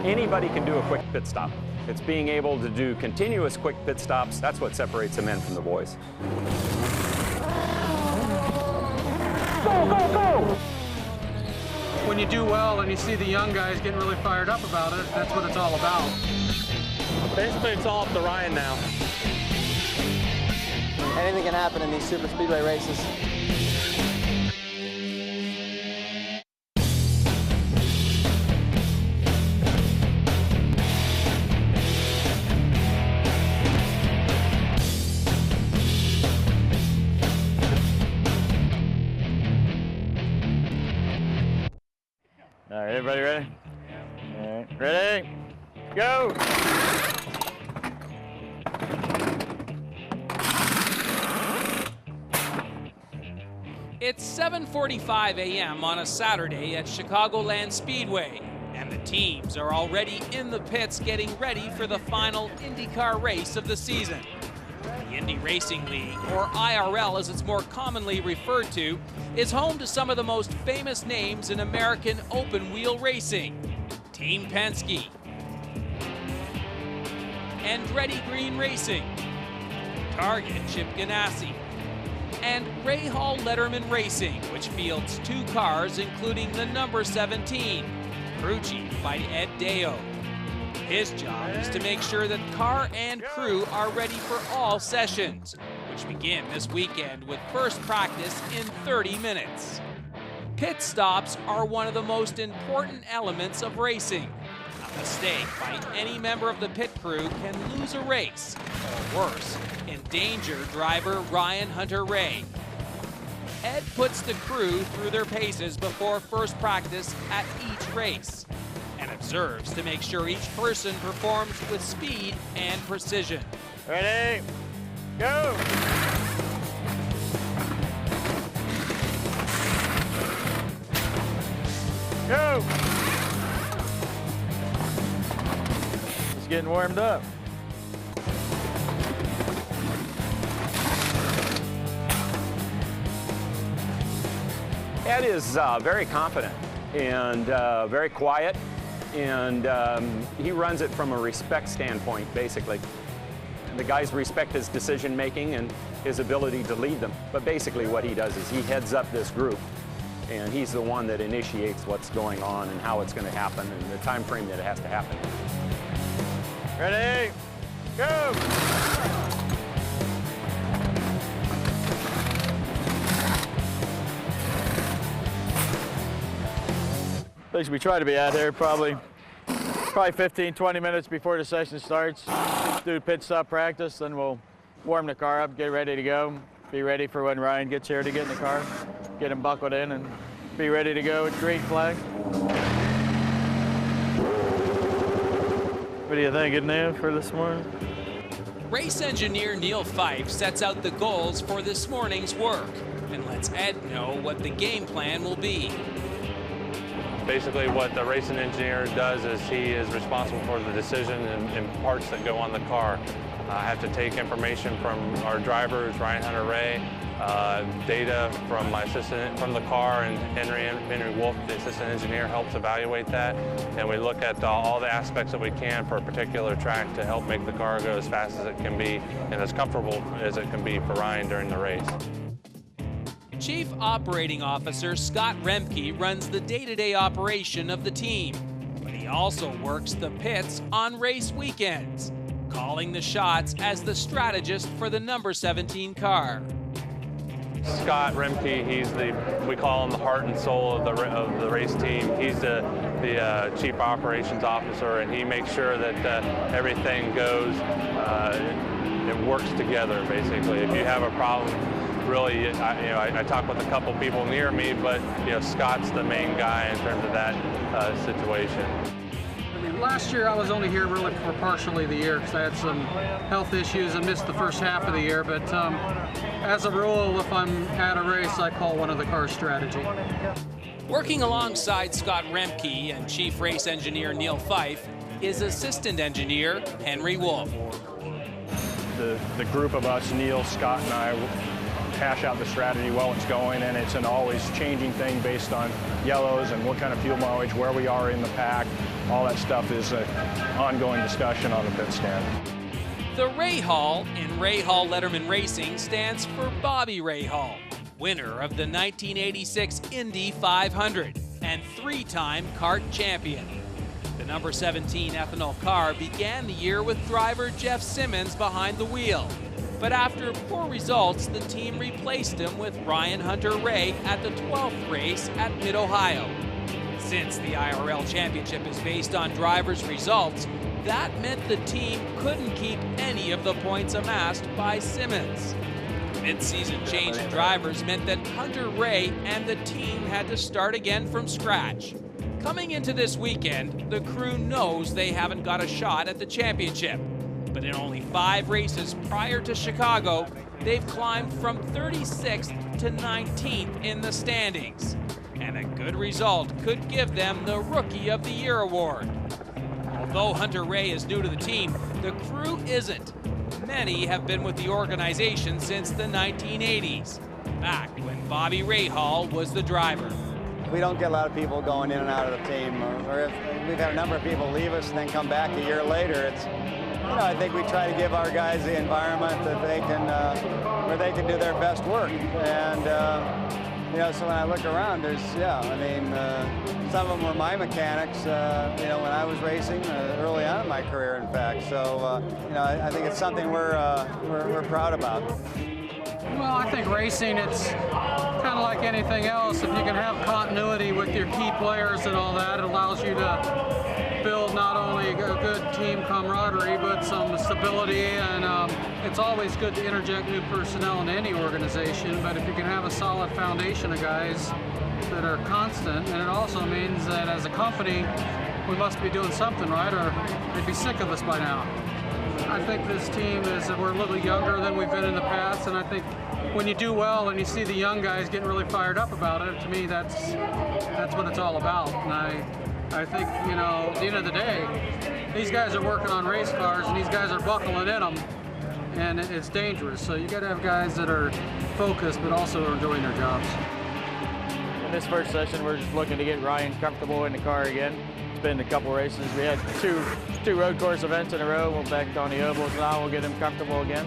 Anybody can do a quick pit stop. It's being able to do continuous quick pit stops. That's what separates the men from the boys. Go, go, go! When you do well and you see the young guys getting really fired up about it, that's what it's all about. Basically, it's all up to Ryan now. Anything can happen in these super speedway races. All right, everybody ready? All right, ready? Go! It's 7:45 a.m. on a Saturday at Chicagoland Speedway, and the teams are already in the pits getting ready for the final IndyCar race of the season. The Indy Racing League, or IRL as it's more commonly referred to, is home to some of the most famous names in American open-wheel racing. Team Penske, Andretti Green Racing, Target Chip Ganassi, and Rahal Letterman Racing, which fields 2 cars, including the number 17, crew chief by Ed Deo. His job is to make sure that car and crew are ready for all sessions, which begin this weekend with first practice in 30 minutes. Pit stops are one of the most important elements of racing. A mistake by any member of the pit crew can lose a race, or worse, endanger driver Ryan Hunter-Reay. Ed puts the crew through their paces before first practice at each race and observes to make sure each person performs with speed and precision. Ready? Go! Go! Just getting warmed up. Ed is very confident and very quiet, and he runs it from a respect standpoint, basically. The guys respect his decision-making and his ability to lead them, but basically what he does is he heads up this group, and he's the one that initiates what's going on and how it's going to happen and the time frame that it has to happen. Ready? Go! At least we try to be out there probably 15, 20 minutes before the session starts. Do pit stop practice, then we'll warm the car up, get ready to go. Be ready for when Ryan gets here to get in the car, get him buckled in, and be ready to go with green flag. What do you think, Neil, for this morning? Race engineer Neil Fife sets out the goals for this morning's work and lets Ed know what the game plan will be. Basically, what the racing engineer does is he is responsible for the decision and parts that go on the car. I have to take information from our drivers, Ryan Hunter-Reay, data from my assistant from the car, and Henry Wolf, the assistant engineer, helps evaluate that. And we look at all the aspects that we can for a particular track to help make the car go as fast as it can be and as comfortable as it can be for Ryan during the race. Chief Operating Officer Scott Remke runs the day-to-day operation of the team, but he also works the pits on race weekends, calling the shots as the strategist for the number 17 car. Scott Remke, we call him the heart and soul of the race team. He's the Chief Operations Officer, and he makes sure that everything goes, it works together, basically. If you have a problem, really, I talk with a couple people near me, but Scott's the main guy in terms of that situation. I mean, last year I was only here really for partially the year because I had some health issues and missed the first half of the year. But as a rule, if I'm at a race, I call one of the car strategy. Working alongside Scott Remke and Chief Race Engineer Neil Fife is Assistant Engineer Henry Wolf. The group of us, Neil, Scott, and I, hash out the strategy while it's going, and it's an always changing thing based on yellows and what kind of fuel mileage, where we are in the pack, all that stuff is an ongoing discussion on the pit stand. The Rahal in Rahal Letterman Racing stands for Bobby Rahal, winner of the 1986 Indy 500 and 3-time kart champion. The number 17 ethanol car began the year with driver Jeff Simmons behind the wheel. But after poor results, the team replaced him with Ryan Hunter-Reay at the 12th race at Mid-Ohio. Since the IRL Championship is based on drivers' results, that meant the team couldn't keep any of the points amassed by Simmons. Mid-season change in drivers meant that Hunter-Reay and the team had to start again from scratch. Coming into this weekend, the crew knows they haven't got a shot at the championship. But in only 5 races prior to Chicago, they've climbed from 36th to 19th in the standings. And a good result could give them the Rookie of the Year award. Although Hunter-Reay is new to the team, the crew isn't. Many have been with the organization since the 1980s, back when Bobby Rahal was the driver. We don't get a lot of people going in and out of the team, or if we've had a number of people leave us and then come back a year later. It's, I think we try to give our guys the environment that they can, where they can do their best work. And so when I look around, there's, some of them were my mechanics, when I was racing early on in my career, in fact. So, I think it's something we're proud about. Well, I think racing, it's kind of like anything else. If you can have continuity with your key players and all that, it allows you to build not only a good team camaraderie, but some stability. And it's always good to interject new personnel in any organization, but if you can have a solid foundation of guys that are constant, and it also means that as a company, we must be doing something right, or they'd be sick of us by now. I think this team we're a little younger than we've been in the past, and I think when you do well and you see the young guys getting really fired up about it, to me that's what it's all about. And I think, at the end of the day, these guys are working on race cars and these guys are buckling in them, and it's dangerous. So you got to have guys that are focused but also are enjoying their jobs. In this first session, we're just looking to get Ryan comfortable in the car again. It's been a couple races. We had two road course events in a row. We're back on the ovals now. We'll get him comfortable again.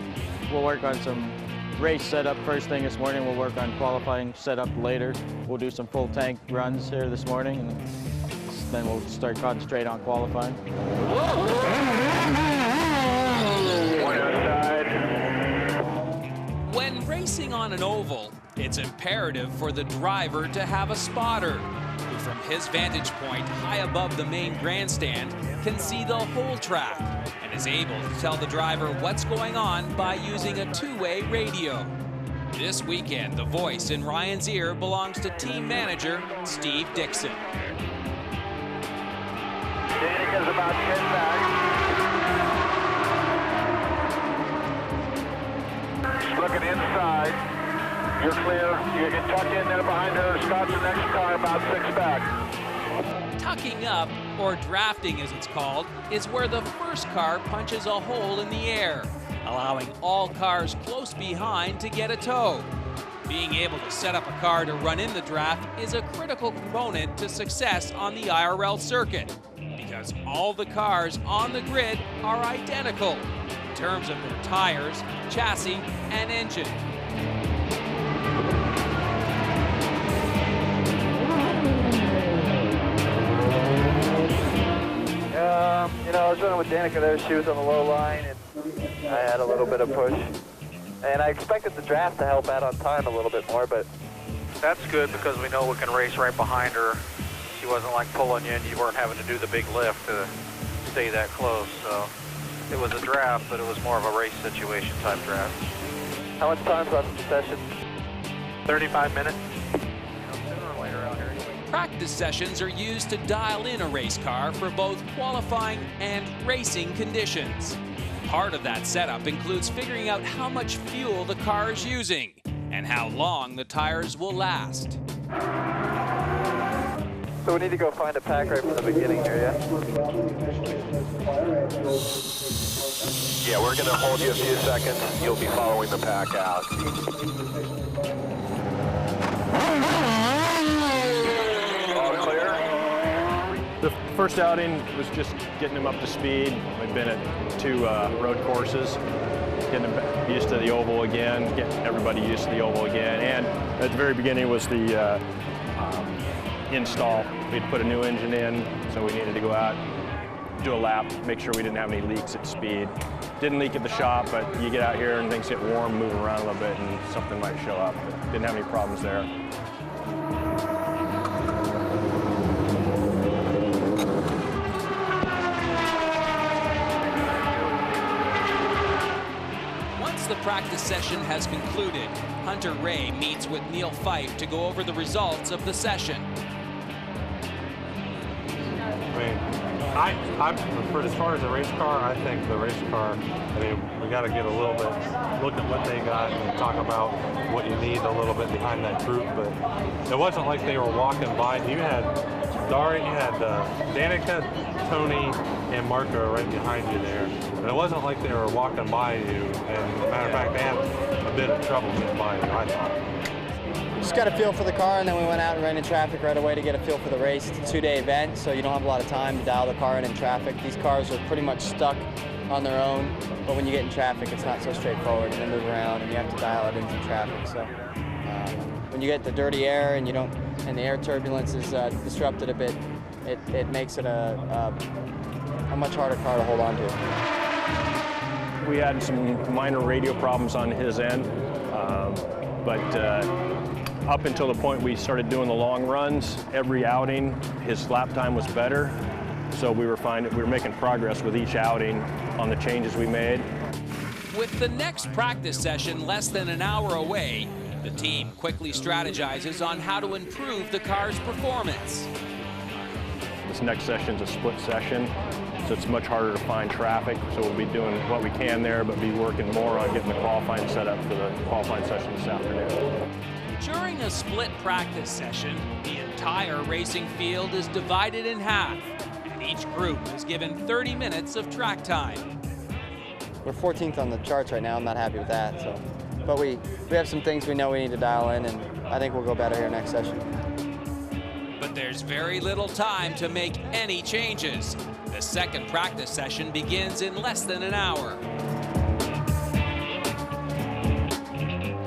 We'll work on some race setup first thing this morning. We'll work on qualifying setup later. We'll do some full tank runs here this morning, and then we'll start concentrate on qualifying. When racing on an oval, it's imperative for the driver to have a spotter who, from his vantage point high above the main grandstand, can see the whole track and is able to tell the driver what's going on by using a two-way radio. This weekend, the voice in Ryan's ear belongs to team manager Steve Dixon. Danica's about 10 back. Looking inside. You're clear. You can tuck in there behind her. Scott's the next car, about 6 back. Tucking up, or drafting as it's called, is where the first car punches a hole in the air, allowing all cars close behind to get a tow. Being able to set up a car to run in the draft is a critical component to success on the IRL circuit, because all the cars on the grid are identical in terms of their tires, chassis, and engine. I was running with Danica there. She was on the low line, and I had a little bit of push. And I expected the draft to help out on time a little bit more, but that's good because we know we can race right behind her. She wasn't like pulling you, and you weren't having to do the big lift to stay that close. So it was a draft, but it was more of a race situation type draft. How much time's on the session? 35 minutes. Practice sessions are used to dial in a race car for both qualifying and racing conditions. Part of that setup includes figuring out how much fuel the car is using and how long the tires will last. So we need to go find a pack right from the beginning here, yeah? Yeah, we're going to hold you a few seconds. You'll be following the pack out. All clear? The First outing was just getting him up to speed. We've been at 2 road courses, getting him used to the oval again, getting everybody used to the oval again. And at the very beginning was the install. We'd put a new engine in, so we needed to go out, do a lap, make sure we didn't have any leaks at speed. Didn't leak at the shop, but you get out here and things get warm, moving around a little bit, and something might show up. But didn't have any problems there. Once the practice session has concluded, Hunter Ray meets with Neil Fife to go over the results of the session. I mean, as far as the race car, I think the race car, I mean, we got to get a little bit, look at what they got and talk about what you need a little bit behind that group. But it wasn't like they were walking by. You had Dari, you had Danica, Tony, and Marco right behind you there. And it wasn't like they were walking by you. And as a matter of fact, they had a bit of trouble getting by you, I thought. Just got a feel for the car, and then we went out and ran in traffic right away to get a feel for the race. It's a 2-day event, so you don't have a lot of time to dial the car in traffic. These cars are pretty much stuck on their own, but when you get in traffic, it's not so straightforward, and they move around, and you have to dial it into traffic. So when you get the dirty air and the air turbulence is disrupted a bit, it makes it a much harder car to hold on to. We had some minor radio problems on his end, but up until the point we started doing the long runs, every outing, his lap time was better. So we were making progress with each outing on the changes we made. With the next practice session less than an hour away, the team quickly strategizes on how to improve the car's performance. This next session's a split session, so it's much harder to find traffic. So we'll be doing what we can there, but be working more on getting the qualifying set up for the qualifying session this afternoon. During a split practice session, the entire racing field is divided in half, and each group is given 30 minutes of track time. We're 14th on the charts right now. I'm not happy with that. So, but we have some things we know we need to dial in, and I think we'll go better here next session. But there's very little time to make any changes. The second practice session begins in less than an hour.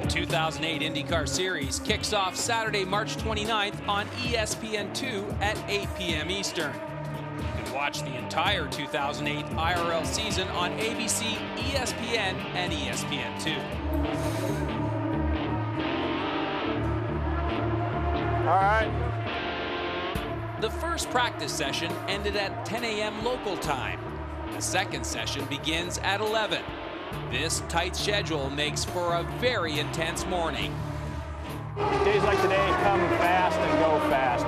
The 2008 IndyCar Series kicks off Saturday, March 29th on ESPN2 at 8 p.m. Eastern. You can watch the entire 2008 IRL season on ABC, ESPN, and ESPN2. All right. The first practice session ended at 10 a.m. local time. The second session begins at 11. This tight schedule makes for a very intense morning. Days like today come fast and go fast.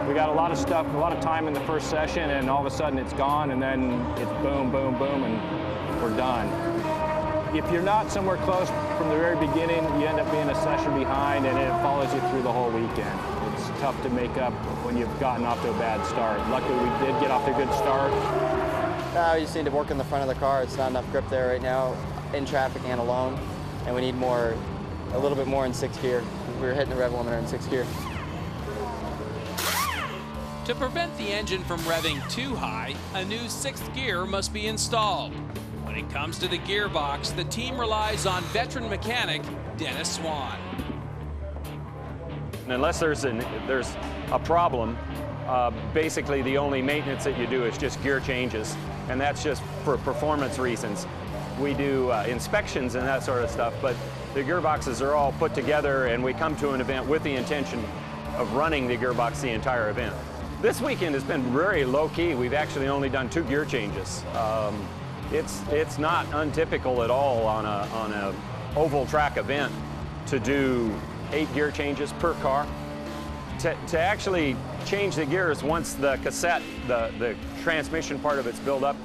We got a lot of stuff, a lot of time in the first session, and all of a sudden it's gone, and then it's boom, boom, boom, and we're done. If you're not somewhere close from the very beginning, you end up being a session behind, and it follows you through the whole weekend. It's tough to make up when you've gotten off to a bad start. Luckily, we did get off to a good start. We just need to work on the front of the car. It's not enough grip there right now, in traffic and alone, and we need a little bit more in 6th gear. We were hitting the rev limiter in 6th gear. To prevent the engine from revving too high, a new 6th gear must be installed. When it comes to the gearbox, the team relies on veteran mechanic Dennis Swan. And unless there's a problem, basically the only maintenance that you do is just gear changes, and that's just for performance reasons. We do inspections and that sort of stuff, but the gearboxes are all put together, and we come to an event with the intention of running the gearbox the entire event. This weekend has been very low-key. We've actually only done 2 gear changes. It's not untypical at all on a oval track event to do 8 gear changes per car. To actually change the gears once the cassette, the transmission part of it's built up,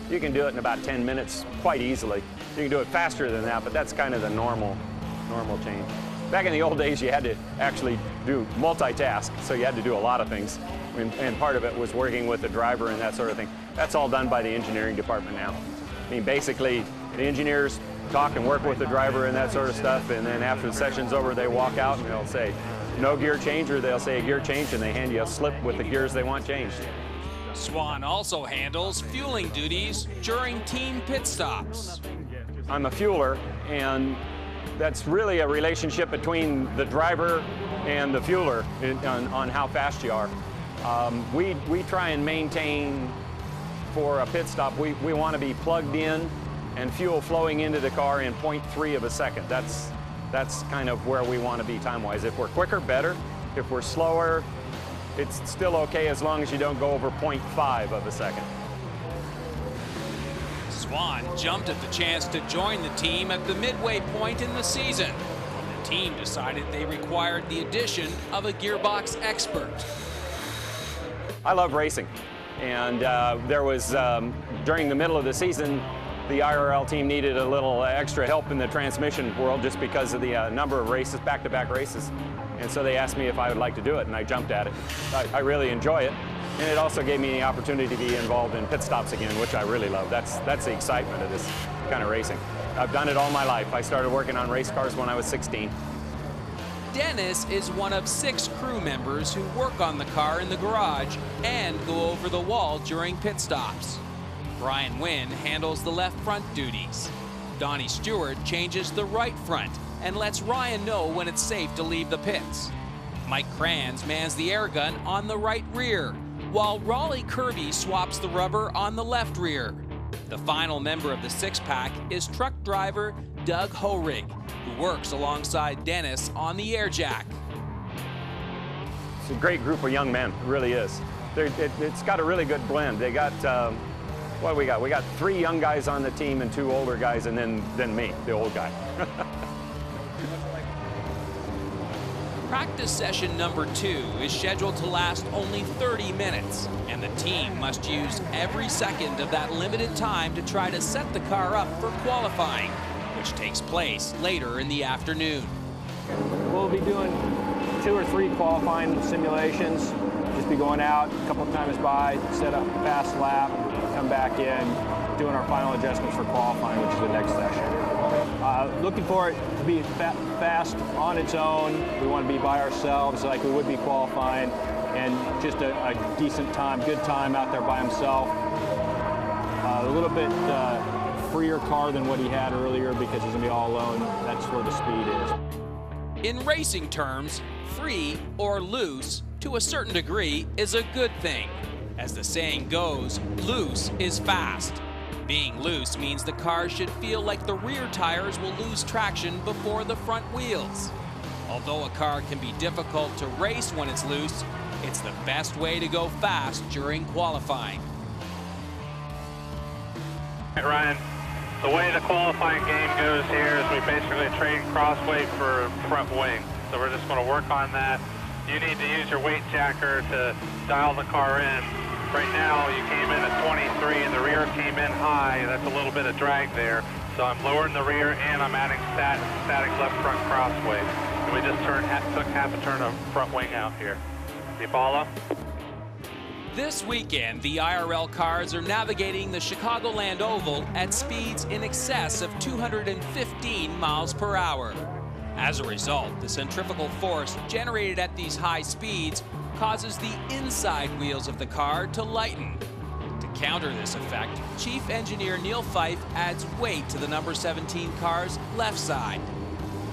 you can do it in about 10 minutes quite easily. You can do it faster than that, but that's kind of the normal change. Back in the old days, you had to actually do multitask, so you had to do a lot of things. And part of it was working with the driver and that sort of thing. That's all done by the engineering department now. I mean, basically, the engineers talk and work with the driver and that sort of stuff, and then after the session's over, they walk out and they'll say, no gear change, or they'll say a gear change, and they hand you a slip with the gears they want changed. Swan also handles fueling duties during team pit stops. I'm a fueler, and that's really a relationship between the driver and the fueler on how fast you are. We try and maintain, for a pit stop, we want to be plugged in and fuel flowing into the car in 0.3 of a second. That's kind of where we want to be time-wise. If we're quicker, better. If we're slower, it's still okay as long as you don't go over 0.5 of a second. Swan jumped at the chance to join the team at the midway point in the season. The team decided they required the addition of a gearbox expert. I love racing, and there was, during the middle of the season, the IRL team needed a little extra help in the transmission world just because of the number of races, back-to-back races. And so they asked me if I would like to do it, and I jumped at it. I really enjoy it, and it also gave me the opportunity to be involved in pit stops again, which I really love. That's the excitement of this kind of racing. I've done it all my life. I started working on race cars when I was 16. Dennis is one of 6 crew members who work on the car in the garage and go over the wall during pit stops. Brian Wynn handles the left front duties. Donnie Stewart changes the right front and lets Ryan know when it's safe to leave the pits. Mike Kranz mans the air gun on the right rear, while Raleigh Kirby swaps the rubber on the left rear. The final member of the 6-pack is truck driver Doug Horig, who works alongside Dennis on the air jack. It's a great group of young men, it really is. It's got a really good blend. They got, what do we got? We got 3 young guys on the team and 2 older guys, and then me, the old guy. Practice session number 2 is scheduled to last only 30 minutes, and the team must use every second of that limited time to try to set the car up for qualifying, which takes place later in the afternoon. We'll be doing 2 or 3 qualifying simulations. Just be going out a couple of times by, set up a fast lap, come back in, doing our final adjustments for qualifying, which is the next session. Looking for it to be fast on its own. We want to be by ourselves like we would be qualifying, and just a decent time, good time out there by himself. A little bit freer car than what he had earlier because he's going to be all alone. That's where the speed is. In racing terms, free or loose, to a certain degree, is a good thing. As the saying goes, loose is fast. Being loose means the car should feel like the rear tires will lose traction before the front wheels. Although a car can be difficult to race when it's loose, it's the best way to go fast during qualifying. Ryan, the way the qualifying game goes here is we basically trade crossweight for front wing. So we're just going to work on that. You need to use your weight jacker to dial the car in. Right now, you came in at 23 and the rear came in high. That's a little bit of drag there. So I'm lowering the rear and I'm adding static left front crossweight. And we just took half a turn of front wing out here. You follow? This weekend, the IRL cars are navigating the Chicagoland Oval at speeds in excess of 215 miles per hour. As a result, the centrifugal force generated at these high speeds causes the inside wheels of the car to lighten. To counter this effect, Chief Engineer Neil Fife adds weight to the number 17 car's left side.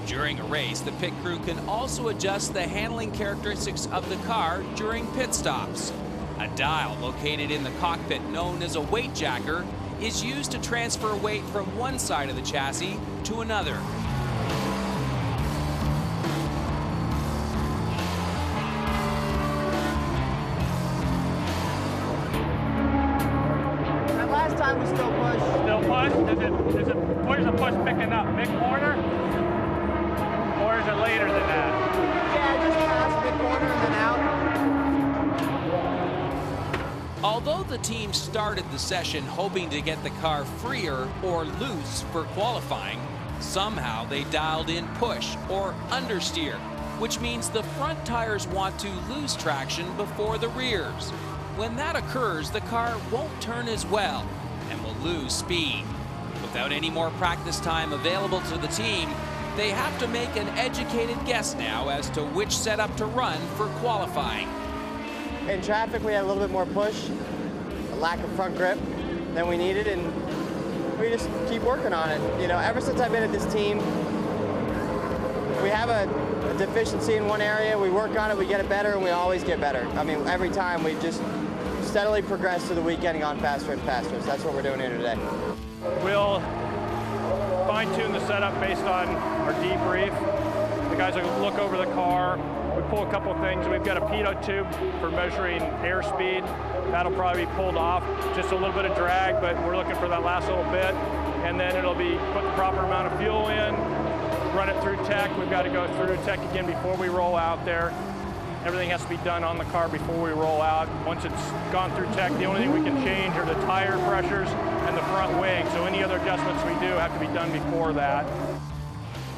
During a race, the pit crew can also adjust the handling characteristics of the car during pit stops. A dial located in the cockpit known as a weight jacker is used to transfer weight from one side of the chassis to another. Time was still push. Still push? Where's the push picking up? Mid-corner? Or is it later than that? Yeah, just past mid-corner and then out. Although the team started the session hoping to get the car freer or loose for qualifying, somehow they dialed in push or understeer, which means the front tires want to lose traction before the rears. When that occurs, the car won't turn as well and will lose speed. Without any more practice time available to the team, they have to make an educated guess now as to which setup to run for qualifying. In traffic, we had a little bit more push. lack of front grip than we needed, and we just keep working on it. You know, ever since I've been at this team, we have a deficiency in one area, we work on it, we get it better, and we always get better. I mean, every time we just steadily progress through the week, getting on faster and faster. So that's what we're doing here today. We'll fine-tune the setup based on our debrief. The guys will look over the car. We pull a couple things. We've got a pitot tube for measuring airspeed. That'll probably be pulled off. Just a little bit of drag, but we're looking for that last little bit. And then it'll be put the proper amount of fuel in, run it through tech. We've got to go through tech again before we roll out there. Everything has to be done on the car before we roll out. Once it's gone through tech, the only thing we can change are the tire pressures and the front wing. So any other adjustments we do have to be done before that.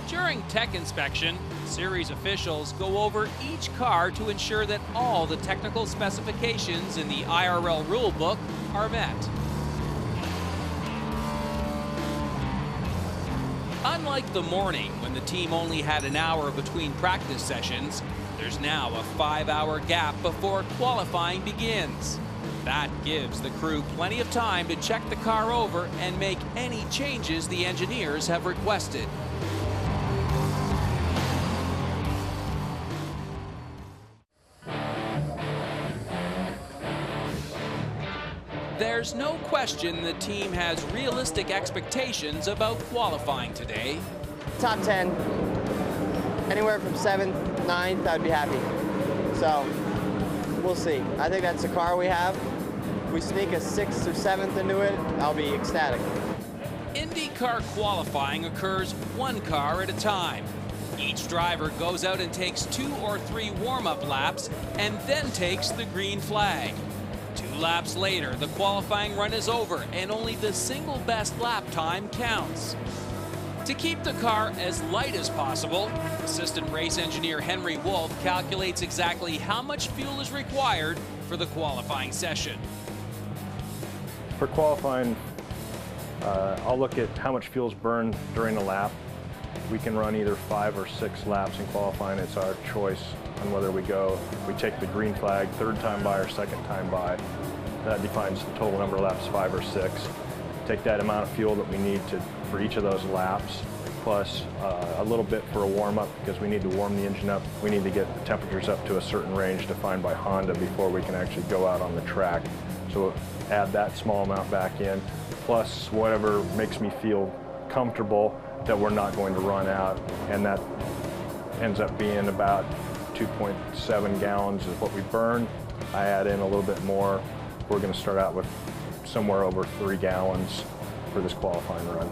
During tech inspection, series officials go over each car to ensure that all the technical specifications in the IRL rulebook are met. Unlike the morning when the team only had an hour between practice sessions, there's now a 5-hour gap before qualifying begins. That gives the crew plenty of time to check the car over and make any changes the engineers have requested. There's no question the team has realistic expectations about qualifying today. Top 10, anywhere from 7th, 9th, I'd be happy. So, we'll see. I think that's the car we have. If we sneak a 6th or 7th into it, I'll be ecstatic. IndyCar qualifying occurs one car at a time. Each driver goes out and takes 2 or 3 warm-up laps and then takes the green flag. 2 laps later, the qualifying run is over and only the single best lap time counts. To keep the car as light as possible, assistant race engineer Henry Wolf calculates exactly how much fuel is required for the qualifying session. For qualifying, I'll look at how much fuel's burned during a lap. We can run either 5 or 6 laps in qualifying. It's our choice on whether we go. We take the green flag 3rd time by or 2nd time by. That defines the total number of laps, 5 or 6. Take that amount of fuel that we need for each of those laps, plus a little bit for a warm-up because we need to warm the engine up. We need to get the temperatures up to a certain range defined by Honda before we can actually go out on the track. So add that small amount back in, plus whatever makes me feel comfortable that we're not going to run out, and that ends up being about 2.7 gallons is what we burn. I add in a little bit more. We're going to start out with somewhere over 3 gallons for this qualifying run.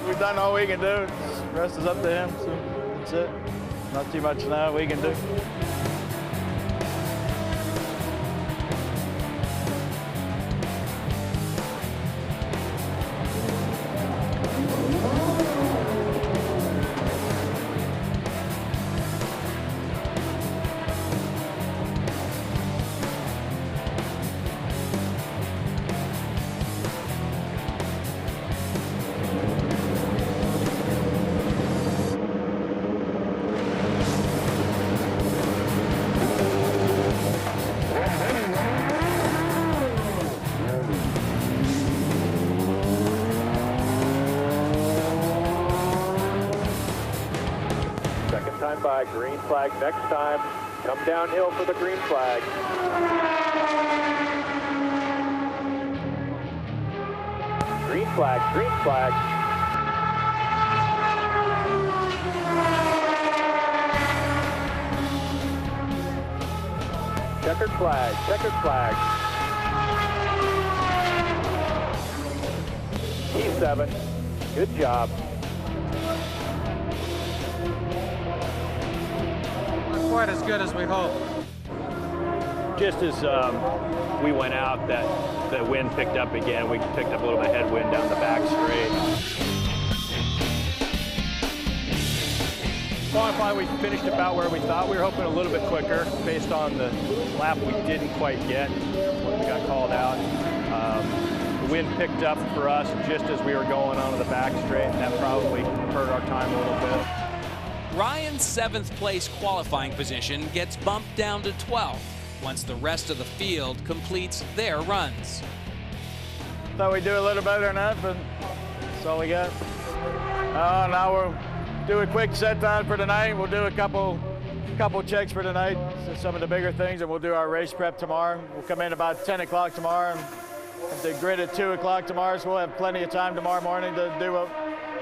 We've done all we can do. The rest is up to him, so that's it. Not too much now we can do. By green flag next time. Come downhill for the green flag. Green flag, green flag. Checkered flag, checkered flag. P7, good job. Quite as good as we hoped. Just as we went out, the wind picked up again. We picked up a little bit of headwind down the back straight. Qualifying, we finished about where we thought. We were hoping a little bit quicker based on the lap we didn't quite get when we got called out. wind picked up for us just as we were going onto the back straight, and that probably hurt our time a little bit. Ryan's 7th place qualifying position gets bumped down to 12th once the rest of the field completes their runs. Thought we'd do a little better than that, but that's all we got. Now we'll do a quick set down for tonight. We'll do a couple checks for tonight, some of the bigger things, and we'll do our race prep tomorrow. We'll come in about 10 o'clock tomorrow and have the grid at 2 o'clock tomorrow, so we'll have plenty of time tomorrow morning to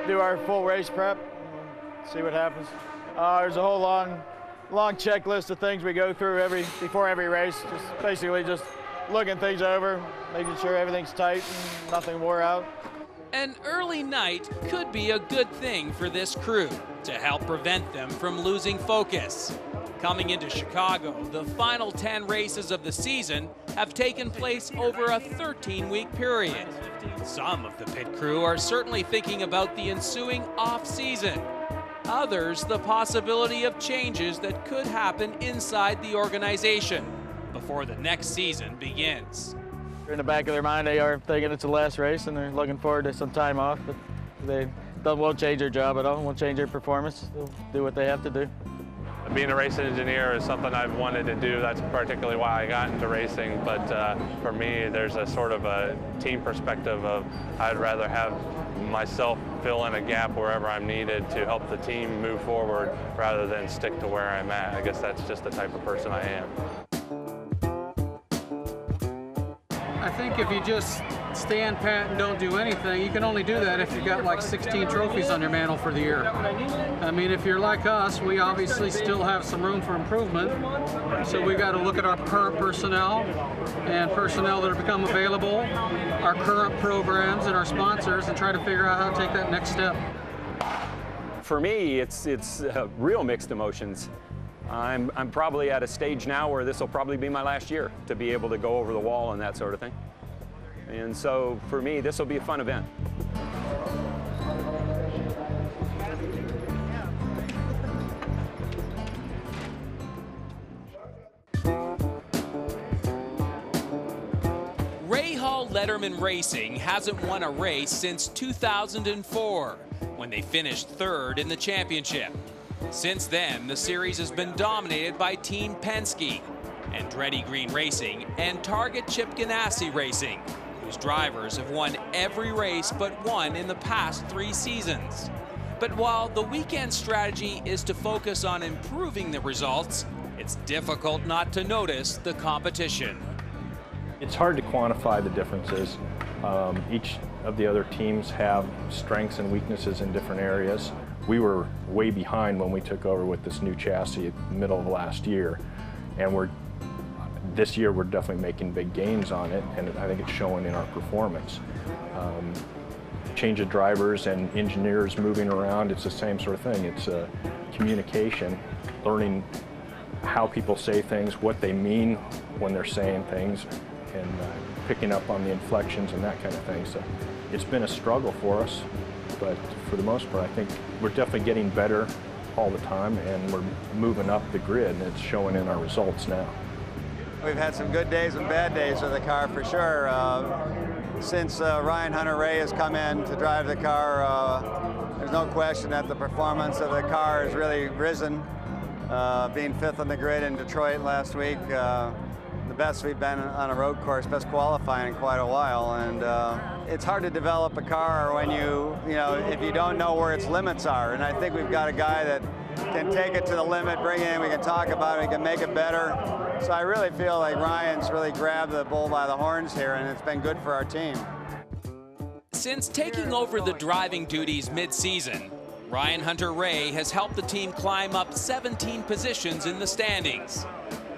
do our full race prep. See what happens. There's a whole long checklist of things we go through before every race. Basically just looking things over, making sure everything's tight and nothing wore out. An early night could be a good thing for this crew to help prevent them from losing focus. Coming into Chicago, the final 10 races of the season have taken place over a 13-week period. Some of the pit crew are certainly thinking about the ensuing off-season. Others, the possibility of changes that could happen inside the organization before the next season begins. In the back of their mind, they are thinking it's the last race and they're looking forward to some time off, but they won't change their job at all, won't change their performance. They'll do what they have to do. Being a race engineer is something I've wanted to do. That's particularly why I got into racing. But for me, there's a sort of a team perspective of I'd rather have myself fill in a gap wherever I'm needed to help the team move forward rather than stick to where I'm at. I guess that's just the type of person I am. I think if you just stand pat and don't do anything, you can only do that if you've got like 16 trophies on your mantle for the year. I mean, if you're like us, we obviously still have some room for improvement. So we got to look at our current personnel and personnel that have become available, our current programs and our sponsors, and try to figure out how to take that next step. For me, it's real mixed emotions. I'm probably at a stage now where this will probably be my last year to be able to go over the wall and that sort of thing. And so for me, this will be a fun event. Rahal Letterman Racing hasn't won a race since 2004, when they finished 3rd in the championship. Since then, the series has been dominated by Team Penske, Andretti Green Racing, and Target Chip Ganassi Racing, whose drivers have won every race but one in the past 3 seasons. But while the weekend strategy is to focus on improving the results, it's difficult not to notice the competition. It's hard to quantify the differences. Each of the other teams have strengths and weaknesses in different areas. We were way behind when we took over with this new chassis at the middle of last year, and this year we're definitely making big gains on it, and I think it's showing in our performance. Change of drivers and engineers moving around, it's the same sort of thing. It's communication, learning how people say things, what they mean when they're saying things, and picking up on the inflections and that kind of thing. So it's been a struggle for us, but for the most part, I think we're definitely getting better all the time, and we're moving up the grid, and it's showing in our results now. We've had some good days and bad days with the car for sure. Since Ryan Hunter-Reay has come in to drive the car, there's no question that the performance of the car has really risen. Being 5th on the grid in Detroit last week, the best we've been on a road course, best qualifying in quite a while. And it's hard to develop a car when if you don't know where its limits are. And I think we've got a guy that can take it to the limit, bring it in, we can talk about it, we can make it better. So I really feel like Ryan's really grabbed the bull by the horns here, and it's been good for our team. Since taking over the driving duties mid-season, Ryan Hunter-Reay has helped the team climb up 17 positions in the standings.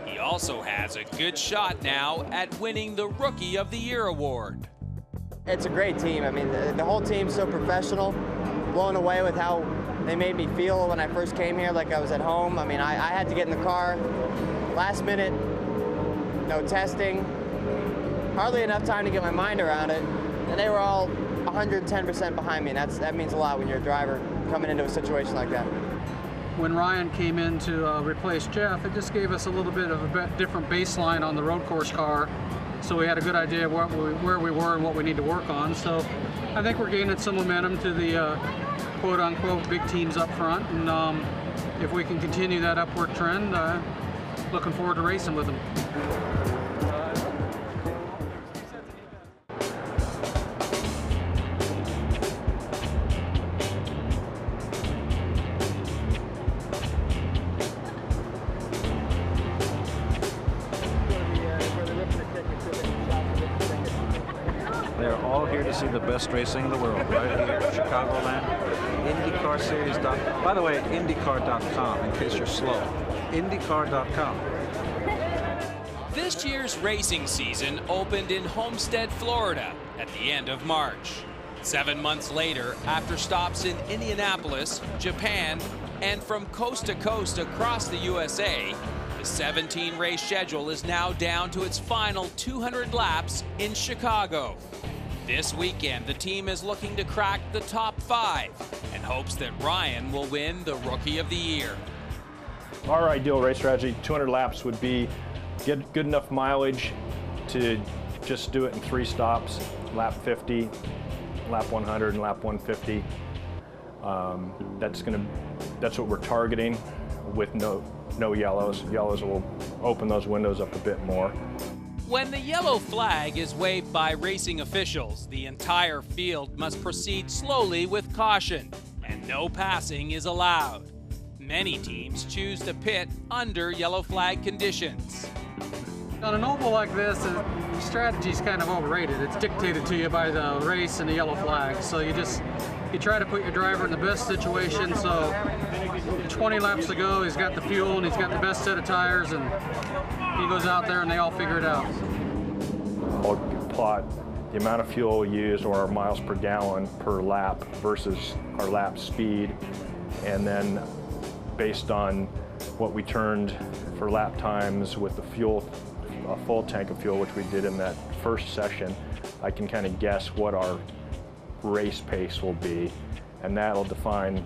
He also has a good shot now at winning the Rookie of the Year award. It's a great team. I mean, the whole team's so professional, blown away with how they made me feel when I first came here, like I was at home. I mean, I had to get in the car last minute, no testing, hardly enough time to get my mind around it, and they were all 110% behind me, and that means a lot when you're a driver coming into a situation like that. When Ryan came in to replace Jeff, it just gave us a little bit of a different baseline on the road course car. So we had a good idea of where we were and what we need to work on. So I think we're gaining some momentum to the quote-unquote big teams up front. And if we can continue that upward trend, looking forward to racing with them. They're all here to see the best racing in the world, right here in Chicagoland. IndyCar Series. By the way, IndyCar.com, in case you're slow. IndyCar.com. This year's racing season opened in Homestead, Florida at the end of March. 7 months later, after stops in Indianapolis, Japan, and from coast to coast across the USA, the 17-race schedule is now down to its final 200 laps in Chicago. This weekend, the team is looking to crack the top 5 and hopes that Ryan will win the Rookie of the Year. Our ideal race strategy, 200 laps, would be get good enough mileage to just do it in 3 stops, lap 50, lap 100, and lap 150. That's what we're targeting with no yellows. Yellows will open those windows up a bit more. When the yellow flag is waved by racing officials, the entire field must proceed slowly with caution, and no passing is allowed. Many teams choose to pit under yellow flag conditions. On an oval like this, the strategy is kind of overrated. It's dictated to you by the race and the yellow flag. So you try to put your driver in the best situation. So 20 laps to go, he's got the fuel and he's got the best set of tires, and he goes out there and they all figure it out. I'll plot the amount of fuel used or our miles per gallon per lap versus our lap speed, and then based on what we turned for lap times with the fuel, a full tank of fuel, which we did in that first session, I can kind of guess what our race pace will be, and that'll define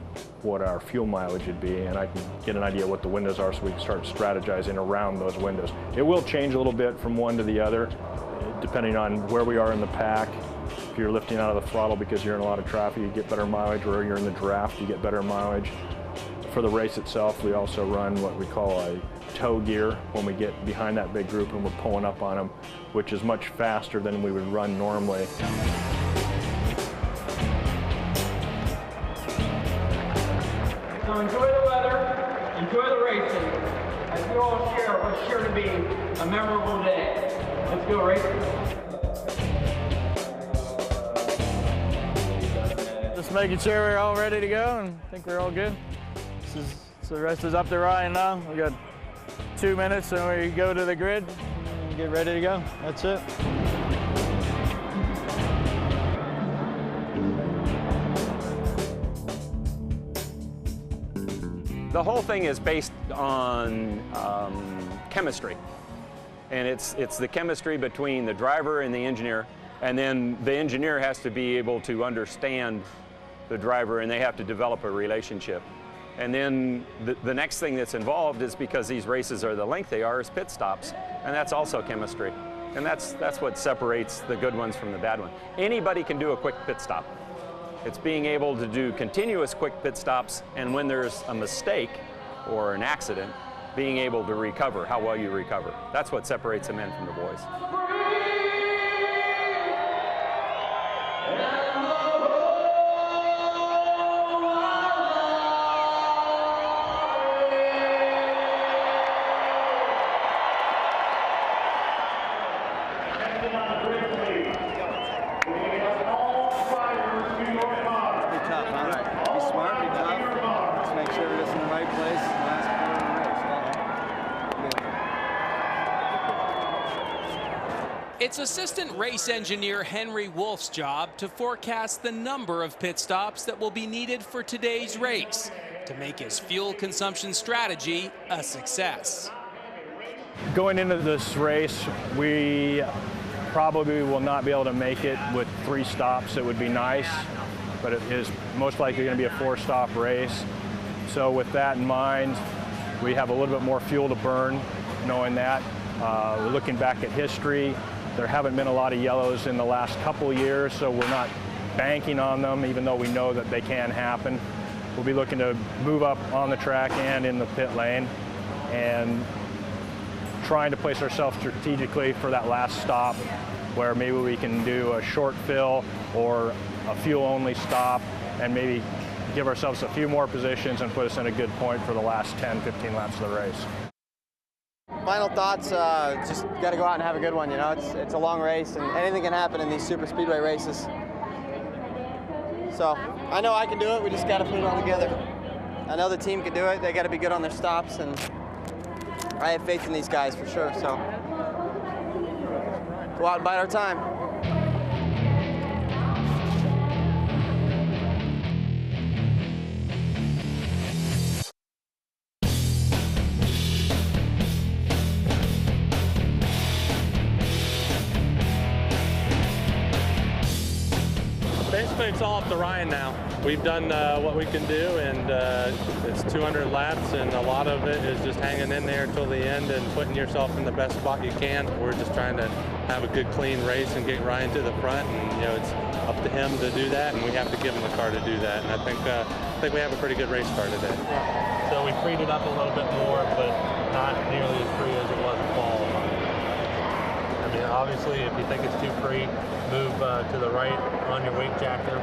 what our fuel mileage would be, and I can get an idea what the windows are so we can start strategizing around those windows. It will change a little bit from one to the other, depending on where we are in the pack. If you're lifting out of the throttle because you're in a lot of traffic, you get better mileage, or you're in the draft, you get better mileage. For the race itself, we also run what we call a tow gear when we get behind that big group and we're pulling up on them, which is much faster than we would run normally. So enjoy the weather, enjoy the racing, as we all share what's sure to be a memorable day. Let's go racing. Just making sure we're all ready to go, and I think we're all good. So the rest is up to Ryan now. We got 2 minutes and we go to the grid and get ready to go. That's it. The whole thing is based on chemistry. And it's the chemistry between the driver and the engineer. And then the engineer has to be able to understand the driver, and they have to develop a relationship. And then the next thing that's involved is, because these races are the length they are, is pit stops. And that's also chemistry. And that's what separates the good ones from the bad ones. Anybody can do a quick pit stop. It's being able to do continuous quick pit stops, and when there's a mistake or an accident, being able to recover, how well you recover. That's what separates the men from the boys. It's assistant race engineer Henry Wolf's job to forecast the number of pit stops that will be needed for today's race to make his fuel consumption strategy a success. Going into this race, we probably will not be able to make it with 3 stops. It would be nice, but it is most likely going to be a 4-stop race. So with that in mind, we have a little bit more fuel to burn, knowing that. We're looking back at history. There haven't been a lot of yellows in the last couple of years, so we're not banking on them, even though we know that they can happen. We'll be looking to move up on the track and in the pit lane, and trying to place ourselves strategically for that last stop, where maybe we can do a short fill or a fuel-only stop, and maybe give ourselves a few more positions and put us in a good point for the last 10, 15 laps of the race. Final thoughts, just got to go out and have a good one, you know. It's a long race, and anything can happen in these super speedway races. So I know I can do it, we just got to put it all together. I know the team can do it, they got to be good on their stops, and I have faith in these guys for sure, so go out and bide our time. Basically, it's all up to Ryan now. We've done what we can do, and it's 200 laps, and a lot of it is just hanging in there until the end and putting yourself in the best spot you can. We're just trying to have a good, clean race and get Ryan to the front, and you know, it's up to him to do that, and we have to give him the car to do that. And I think we have a pretty good race car today. So we freed it up a little bit more, but not nearly as free as it was in qualifying. I mean, obviously, if you think it's too free, move to the right on your weight jacker,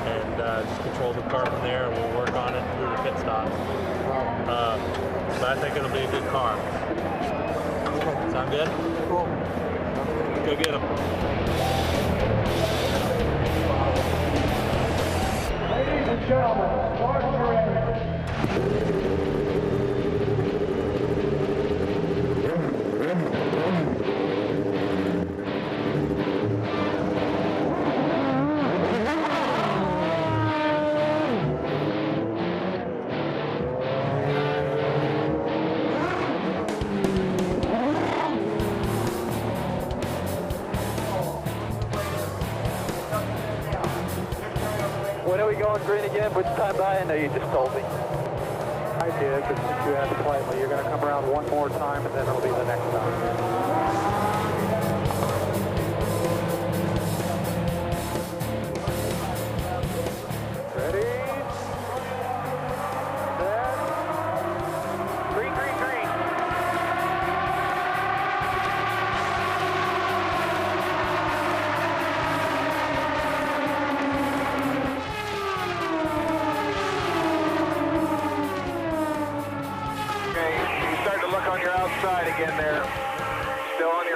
and just control the car from there, and we'll work on it through the pit stops. But I think it'll be a good car. Sound good? Cool. Go get him. Ladies and gentlemen, start your engine. When are we going green again? Which time by? I know you just told me. I did, but since you asked politely, you're going to come around one more time, and then it'll be the next time. Again there. Still on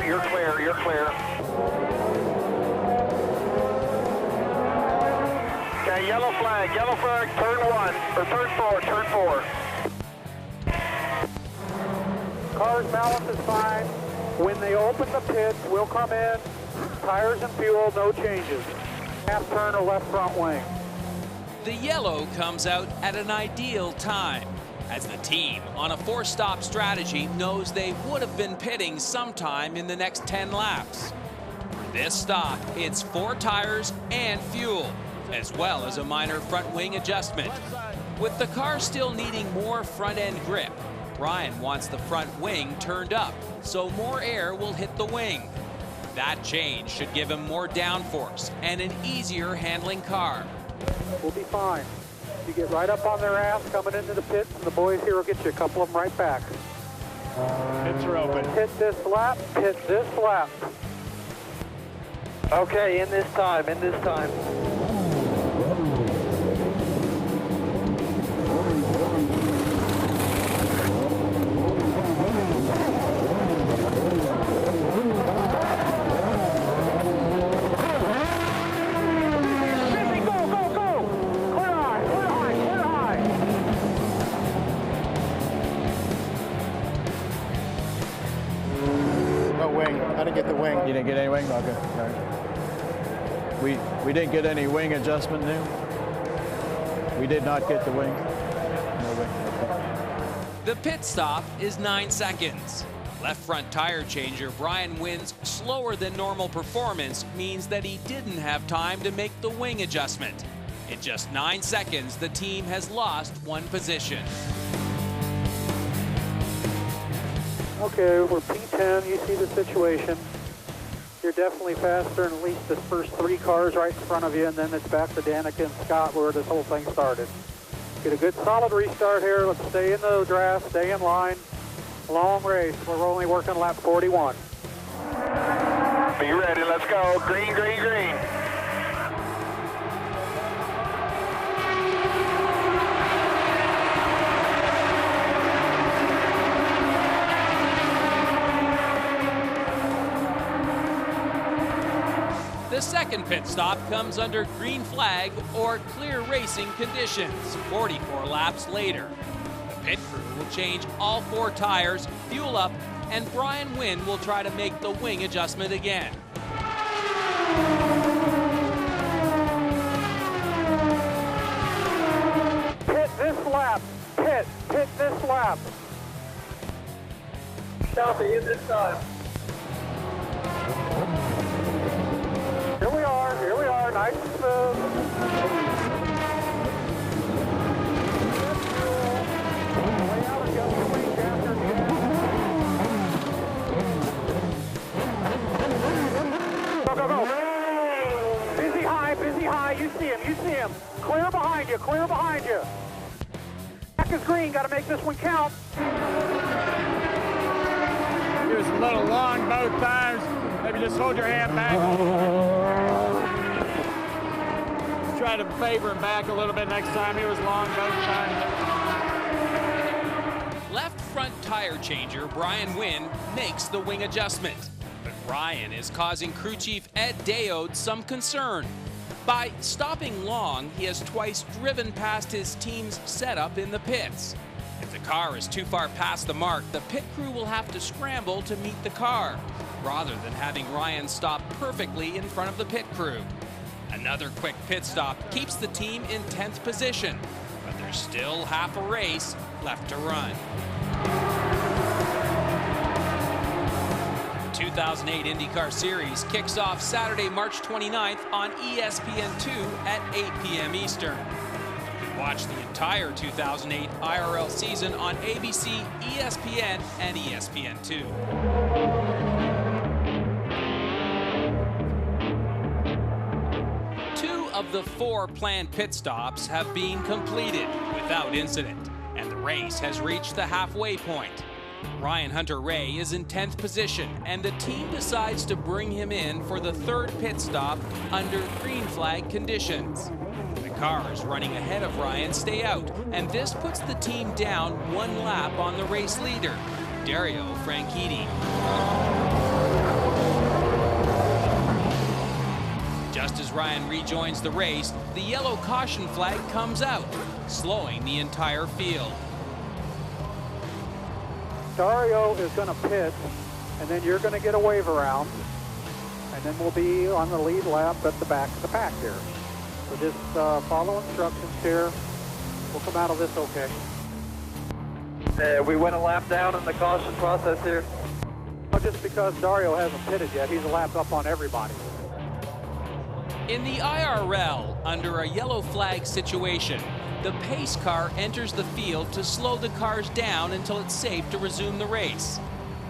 you're clear, you're clear. Okay, yellow flag, turn 1, or turn 4. Car's balance is fine. When they open the pits, we'll come in, tires and fuel, no changes. Half turn or left front wing. The yellow comes out at an ideal time, as the team, on a 4-stop strategy, knows they would have been pitting sometime in the next 10 laps. For this stop, it's 4 tires and fuel, as well as a minor front wing adjustment. With the car still needing more front-end grip, Ryan wants the front wing turned up, so more air will hit the wing. That change should give him more downforce and an easier handling car. We'll be fine. You get right up on their ass coming into the pits, and the boys here will get you a couple of them right back. Pits are open. Pit this lap, pit this lap. Okay, in this time. Get the wing. You didn't get any wing? Okay. All right. We didn't get any wing adjustment new? We did not get the wing? No wing. Okay. The pit stop is 9 seconds. Left front tire changer Brian Wynn's slower than normal performance means that he didn't have time to make the wing adjustment. In just 9 seconds, the team has lost 1 position. Okay, we're P10, you see the situation. You're definitely faster than at least the first 3 cars right in front of you, and then it's back to Danica and Scott where this whole thing started. Get a good solid restart here. Let's stay in the draft, stay in line. Long race. We're only working lap 41. Be ready. Let's go. Green, green, green. The second pit stop comes under green flag or clear racing conditions, 44 laps later. The pit crew will change all 4 tires, fuel up, and Brian Wynn will try to make the wing adjustment again. Pit this lap. Pit this lap. Southie, you this time. Here we are, nice and smooth. Way out, adjust your wing jacker again. Go, go, go. Busy high, you see him. Clear behind you. Back is green, gotta make this one count. He was a little long both times. Maybe just hold your hand back. Try to favor him back a little bit next time. He was long both times. Left front tire changer Brian Wynn makes the wing adjustment. But Brian is causing crew chief Ed Daode some concern. By stopping long, he has twice driven past his team's setup in the pits. If the car is too far past the mark, the pit crew will have to scramble to meet the car, rather than having Ryan stop perfectly in front of the pit crew. Another quick pit stop keeps the team in 10th position, but there's still half a race left to run. 2008 IndyCar Series kicks off Saturday, March 29th on ESPN2 at 8 p.m. Eastern. You can watch the entire 2008 IRL season on ABC, ESPN, and ESPN2. Two of the 4 planned pit stops have been completed without incident, and the race has reached the halfway point. Ryan Hunter-Reay is in 10th position, and the team decides to bring him in for the 3rd pit stop under green flag conditions. The cars running ahead of Ryan stay out, and this puts the team down 1 lap on the race leader, Dario Franchitti. Just as Ryan rejoins the race, the yellow caution flag comes out, slowing the entire field. Dario is going to pit, and then you're going to get a wave around, and then we'll be on the lead lap at the back of the pack here. So just follow instructions here. We'll come out of this okay. We went a lap down in the caution process here. Well, just because Dario hasn't pitted yet, he's a lap up on everybody. In the IRL, under a yellow flag situation, the pace car enters the field to slow the cars down until it's safe to resume the race.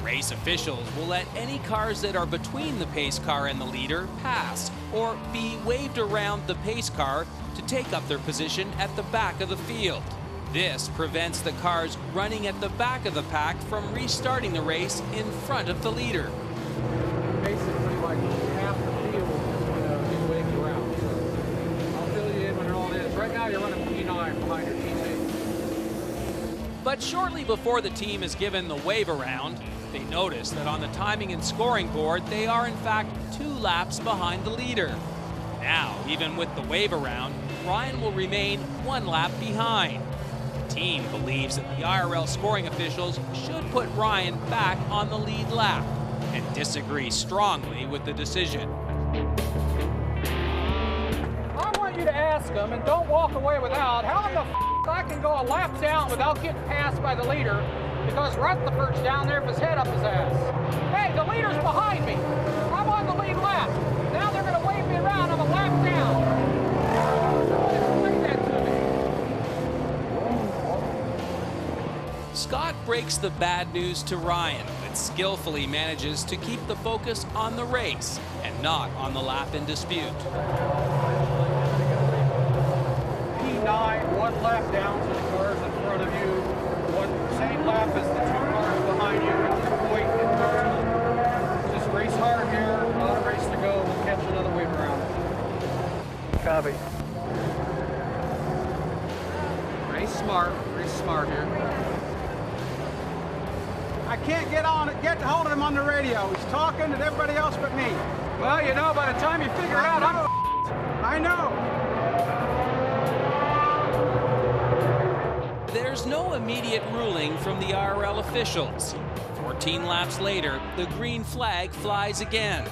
Race officials will let any cars that are between the pace car and the leader pass or be waved around the pace car to take up their position at the back of the field. This prevents the cars running at the back of the pack from restarting the race in front of the leader. Basically, like half the field is being waved around. So I'll fill you in when it all is. Right now, you're running P9 behind your teammate. But shortly before the team is given the wave around, they notice that on the timing and scoring board, they are in fact 2 laps behind the leader. Now, even with the wave around, Ryan will remain 1 lap behind. The team believes that the IRL scoring officials should put Ryan back on the lead lap and disagree strongly with the decision. I want you to ask them, and don't walk away without, how in the I can go a lap down without getting passed by the leader because Rutherford's down there with his head up his ass. Hey, the leader's behind me. I'm on the lead lap. Now they're going to wave me around. I'm a lap down. Explain that to me. Scott breaks the bad news to Ryan, but skillfully manages to keep the focus on the race and not on the lap in dispute. P9, 1 lap down to the cars in front of you. Same lap as the 2 cars behind you. Point in third. Just race hard here. A lot of race to go. We'll catch another wave around. Copy. Race smart here. I can't get hold of him on the radio. He's talking to everybody else but me. Well, you know, by the time you figure it out, I know. There's no immediate ruling from the IRL officials. 14 laps later, the green flag flies again.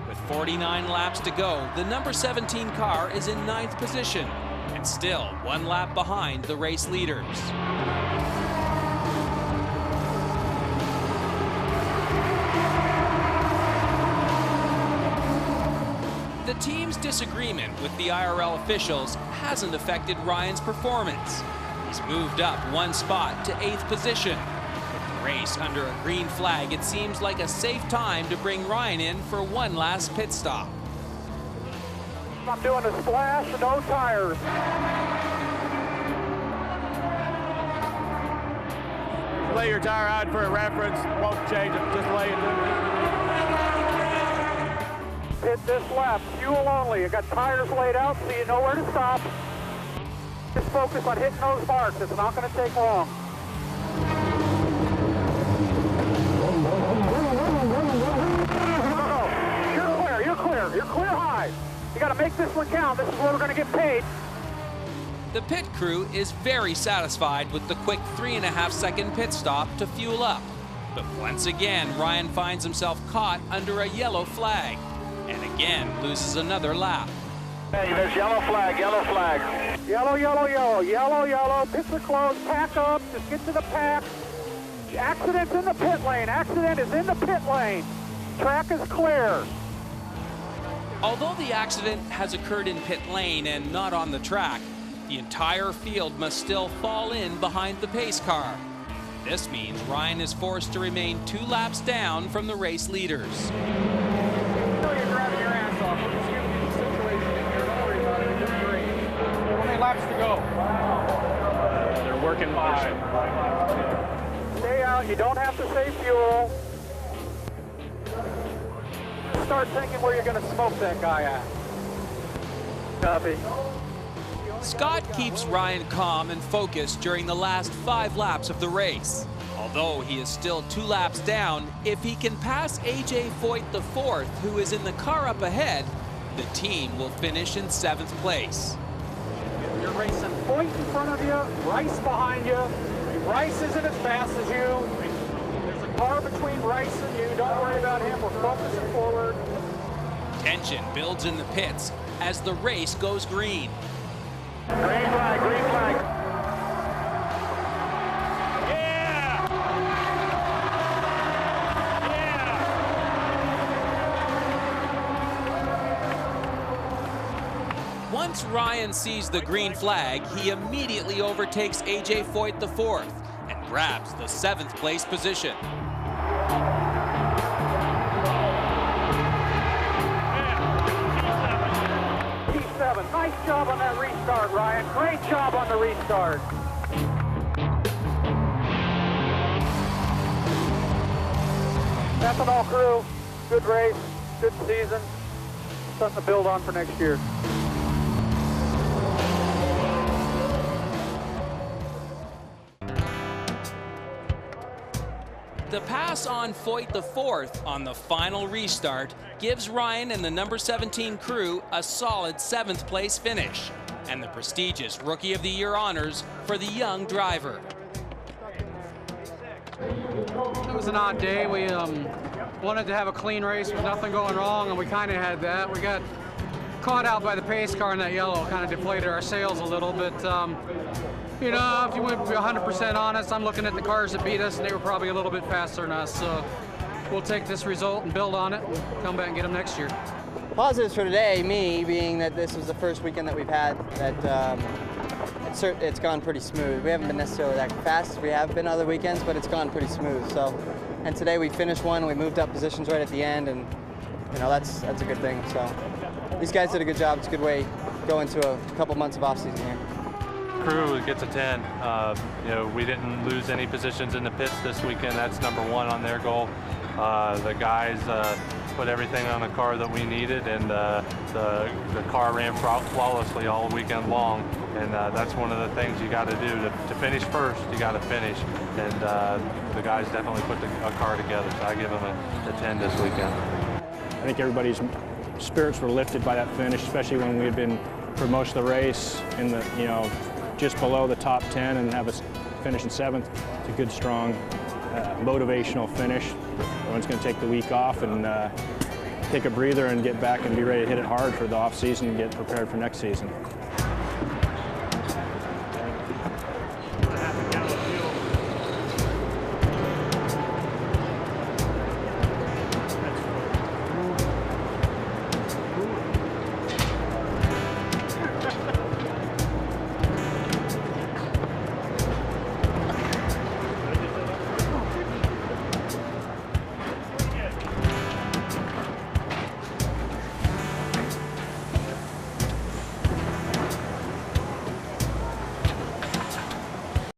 With 49 laps to go, the number 17 car is in 9th position and still 1 lap behind the race leaders. The team's disagreement with the IRL officials hasn't affected Ryan's performance. He's moved up 1 spot to 8th position. With the race under a green flag, it seems like a safe time to bring Ryan in for 1 last pit stop. I'm doing a splash and no tires. Lay your tire out for a reference. Won't change it. Just lay it. Hit this lap, fuel only. You got tires laid out so you know where to stop. Just focus on hitting those marks. It's not going to take long. You're clear. You're clear high. You got to make this one count. This is where we're going to get paid. The pit crew is very satisfied with the quick 3.5-second pit stop to fuel up. But once again, Ryan finds himself caught under a yellow flag and again loses another lap. Hey, there's yellow flag, yellow flag. Yellow, yellow, yellow, yellow, yellow. Pits are closed. Pack up. Just get to the pack. Accident's in the pit lane. Accident is in the pit lane. Track is clear. Although the accident has occurred in pit lane and not on the track, the entire field must still fall in behind the pace car. This means Ryan is forced to remain 2 laps down from the race leaders. You're driving your ass off. We're just giving you the situation in here. Don't worry about it. You're doing great. How many laps to go? They're working. Stay out. You don't have to save fuel. Start thinking where you're going to smoke that guy at. Copy. Scott keeps Ryan calm and focused during the last 5 laps of the race. Although he is still 2 laps down, if he can pass AJ Foyt IV, who is in the car up ahead, the team will finish in 7th place. You're racing Foyt in front of you, Rice behind you. Rice isn't as fast as you. There's a car between Rice and you. Don't worry about him. We're focusing forward. Tension builds in the pits as the race goes green. Green flag, green flag. Once Ryan sees the green flag, he immediately overtakes AJ Foyt IV and grabs the 7th place position. P7, nice job on that restart, Ryan. Great job on the restart. Ethanol crew, good race, good season. Something to build on for next year. The pass on Foyt IV on the final restart gives Ryan and the number 17 crew a solid 7th place finish and the prestigious Rookie of the Year honors for the young driver. It was an odd day. We wanted to have a clean race with nothing going wrong, and we kind of had that. We got caught out by the pace car in that yellow, kind of deflated our sails a little bit. You know, if you want to be 100% honest, I'm looking at the cars that beat us, and they were probably a little bit faster than us. So we'll take this result and build on it and come back and get them next year. Positives for today, me, being that this was the first weekend that we've had that it's gone pretty smooth. We haven't been necessarily that fast as we have been other weekends, but it's gone pretty smooth. So, and today we finished one and we moved up positions right at the end, and you know that's a good thing. So these guys did a good job. It's a good way to go into a couple months of off season here. Crew gets a 10. You know, we didn't lose any positions in the pits this weekend. That's number one on their goal. The guys put everything on the car that we needed, and the car ran flawlessly all weekend long. And that's one of the things you got to do to finish first. You got to finish, and the guys definitely put a car together. So I give them a 10 this weekend. I think everybody's spirits were lifted by that finish, especially when we had been for most of the race in the, you know, just below the top 10 and have us finish in 7th. It's a good, strong, motivational finish. Everyone's going to take the week off and take a breather and get back and be ready to hit it hard for the off season and get prepared for next season.